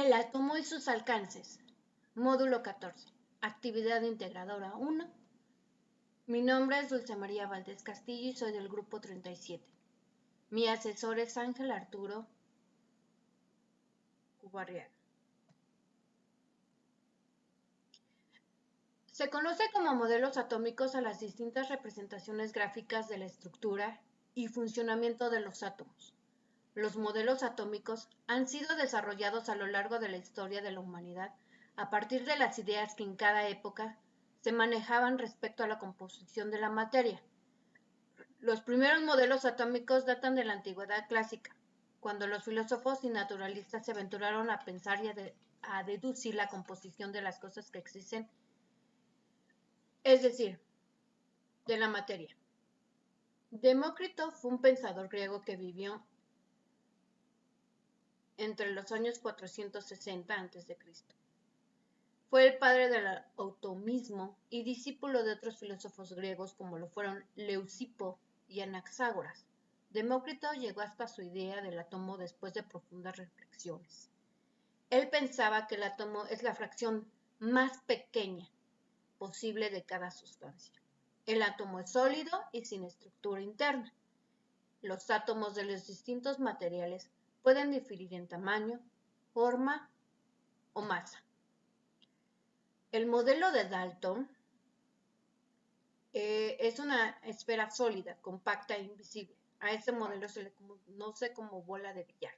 El átomo y sus alcances. Módulo 14. Actividad integradora 1. Mi nombre es Dulce María Valdés Castillo y soy del grupo 37. Mi asesor es Ángel Arturo Cubarriaga. Se conoce como modelos atómicos a las distintas representaciones gráficas de la estructura y funcionamiento de los átomos. Los modelos atómicos han sido desarrollados a lo largo de la historia de la humanidad a partir de las ideas que en cada época se manejaban respecto a la composición de la materia. Los primeros modelos atómicos datan de la antigüedad clásica, cuando los filósofos y naturalistas se aventuraron a pensar y a deducir la composición de las cosas que existen, es decir, de la materia. Demócrito fue un pensador griego que vivió entre los años 460 a.C. Fue el padre del atomismo y discípulo de otros filósofos griegos como lo fueron Leucipo y Anaxágoras. Demócrito llegó hasta su idea del átomo después de profundas reflexiones. Él pensaba que el átomo es la fracción más pequeña posible de cada sustancia. El átomo es sólido y sin estructura interna. Los átomos de los distintos materiales pueden diferir en tamaño, forma o masa. El modelo de Dalton es una esfera sólida, compacta e invisible. A este modelo se le conoce como bola de billar.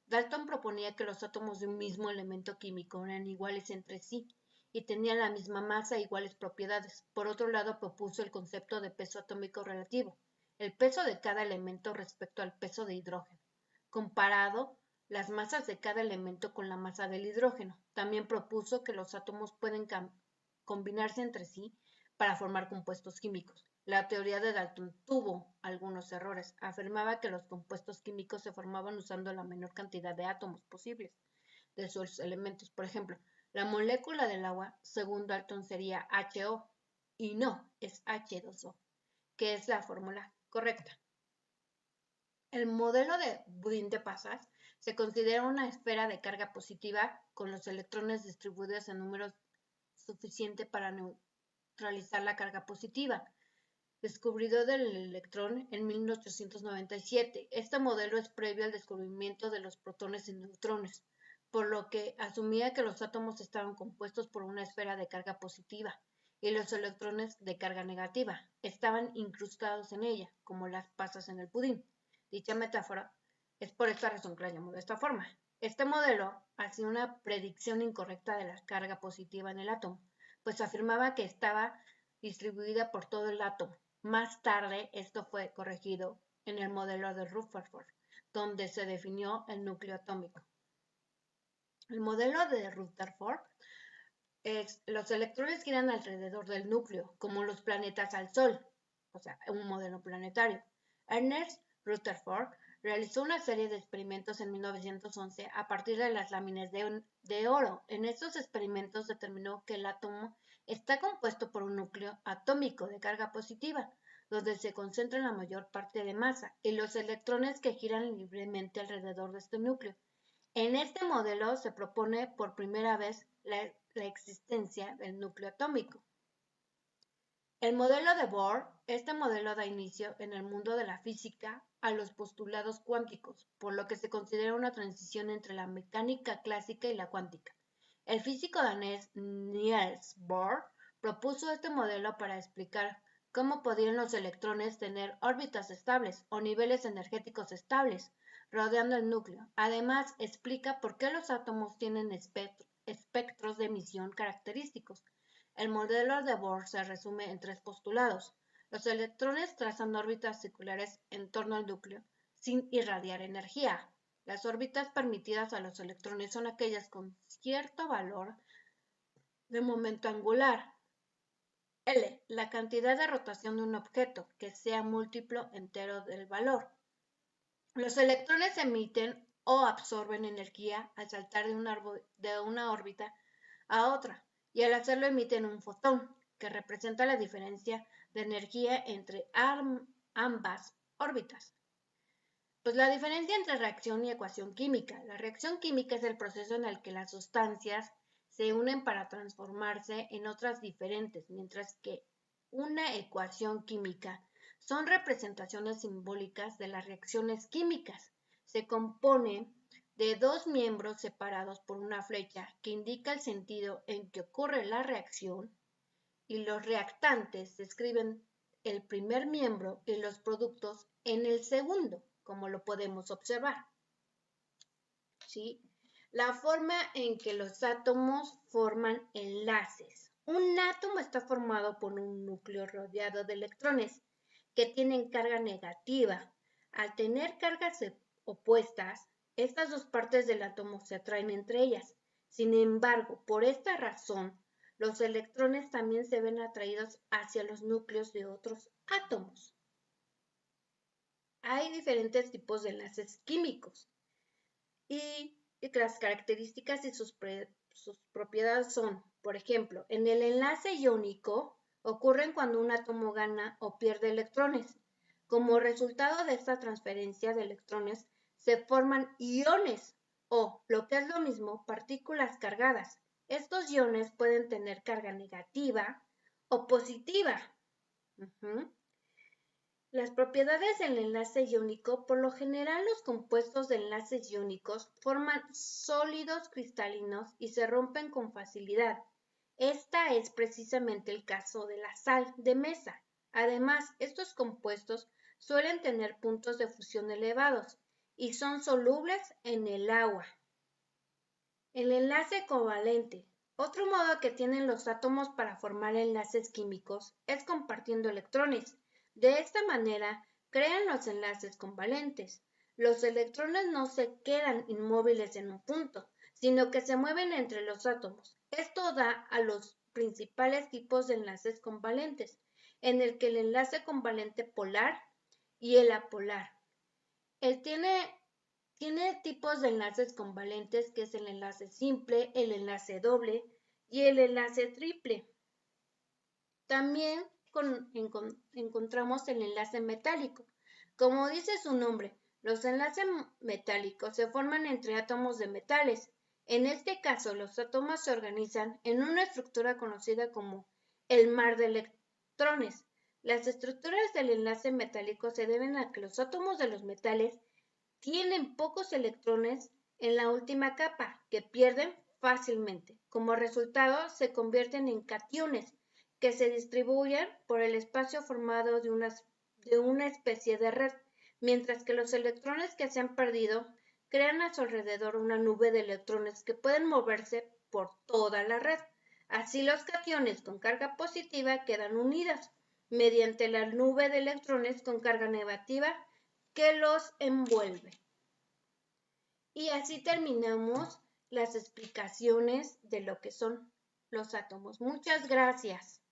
Dalton proponía que los átomos de un mismo elemento químico eran iguales entre sí y tenían la misma masa e iguales propiedades. Por otro lado, propuso el concepto de peso atómico relativo, el peso de cada elemento respecto al peso de hidrógeno, comparado las masas de cada elemento con la masa del hidrógeno. También propuso que los átomos pueden combinarse entre sí para formar compuestos químicos. La teoría de Dalton tuvo algunos errores. Afirmaba que los compuestos químicos se formaban usando la menor cantidad de átomos posibles de sus elementos. Por ejemplo, la molécula del agua, según Dalton, sería HO y no, es H2O, que es la fórmula correcta. El modelo de budín de pasas se considera una esfera de carga positiva con los electrones distribuidos en números suficientes para neutralizar la carga positiva. Descubridor del electrón en 1897. Este modelo es previo al descubrimiento de los protones y neutrones, por lo que asumía que los átomos estaban compuestos por una esfera de carga positiva y los electrones de carga negativa estaban incrustados en ella, como las pasas en el pudín. Dicha metáfora es por esta razón que la llamo de esta forma. Este modelo hacía una predicción incorrecta de la carga positiva en el átomo, pues afirmaba que estaba distribuida por todo el átomo. Más tarde, esto fue corregido en el modelo de Rutherford, donde se definió el núcleo atómico. El modelo de Rutherford es los electrones giran alrededor del núcleo, como los planetas al Sol, o sea, un modelo planetario. Ernest Rutherford realizó una serie de experimentos en 1911 a partir de las láminas de oro. En estos experimentos determinó que el átomo está compuesto por un núcleo atómico de carga positiva, donde se concentra la mayor parte de masa, y los electrones que giran libremente alrededor de este núcleo. En este modelo se propone por primera vez la existencia del núcleo atómico. El modelo de Bohr, este modelo da inicio en el mundo de la física a los postulados cuánticos, por lo que se considera una transición entre la mecánica clásica y la cuántica. El físico danés Niels Bohr propuso este modelo para explicar cómo podían los electrones tener órbitas estables o niveles energéticos estables rodeando el núcleo. Además, explica por qué los átomos tienen espectros de emisión característicos. El modelo de Bohr se resume en tres postulados. Los electrones trazan órbitas circulares en torno al núcleo sin irradiar energía. Las órbitas permitidas a los electrones son aquellas con cierto valor de momento angular. L. La cantidad de rotación de un objeto, que sea múltiplo entero del valor. Los electrones emiten o absorben energía al saltar de una órbita a otra, y al hacerlo emiten un fotón, que representa la diferencia de energía entre ambas órbitas. Pues la diferencia entre reacción y ecuación química. La reacción química es el proceso en el que las sustancias se unen para transformarse en otras diferentes, mientras que una ecuación química son representaciones simbólicas de las reacciones químicas. Se compone de dos miembros separados por una flecha que indica el sentido en que ocurre la reacción, y los reactantes describen el primer miembro y los productos en el segundo, como lo podemos observar. ¿Sí? La forma en que los átomos forman enlaces. Un átomo está formado por un núcleo rodeado de electrones que tienen carga negativa. Al tener cargas opuestas, estas dos partes del átomo se atraen entre ellas. Sin embargo, por esta razón, los electrones también se ven atraídos hacia los núcleos de otros átomos. Hay diferentes tipos de enlaces químicos y las características y sus propiedades son, por ejemplo, en el enlace iónico ocurren cuando un átomo gana o pierde electrones. Como resultado de esta transferencia de electrones se forman iones o, lo que es lo mismo, partículas cargadas. Estos iones pueden tener carga negativa o positiva. Las propiedades del enlace iónico. Por lo general, los compuestos de enlaces iónicos forman sólidos cristalinos y se rompen con facilidad. Esta es precisamente el caso de la sal de mesa. Además, estos compuestos suelen tener puntos de fusión elevados y son solubles en el agua. El enlace covalente. Otro modo que tienen los átomos para formar enlaces químicos es compartiendo electrones. De esta manera, crean los enlaces covalentes. Los electrones no se quedan inmóviles en un punto, sino que se mueven entre los átomos. Esto da a los principales tipos de enlaces covalentes, en el que el enlace covalente polar y el apolar. Él tiene tipos de enlaces covalentes, que es el enlace simple, el enlace doble y el enlace triple. También encontramos el enlace metálico. Como dice su nombre, los enlaces metálicos se forman entre átomos de metales. En este caso, los átomos se organizan en una estructura conocida como el mar de electrones. Las estructuras del enlace metálico se deben a que los átomos de los metales tienen pocos electrones en la última capa, que pierden fácilmente. Como resultado, se convierten en cationes, que se distribuyen por el espacio formado de una especie de red, mientras que los electrones que se han perdido crean a su alrededor una nube de electrones que pueden moverse por toda la red. Así, los cationes con carga positiva quedan unidas mediante la nube de electrones con carga negativa que los envuelve. Y así terminamos las explicaciones de lo que son los átomos. Muchas gracias.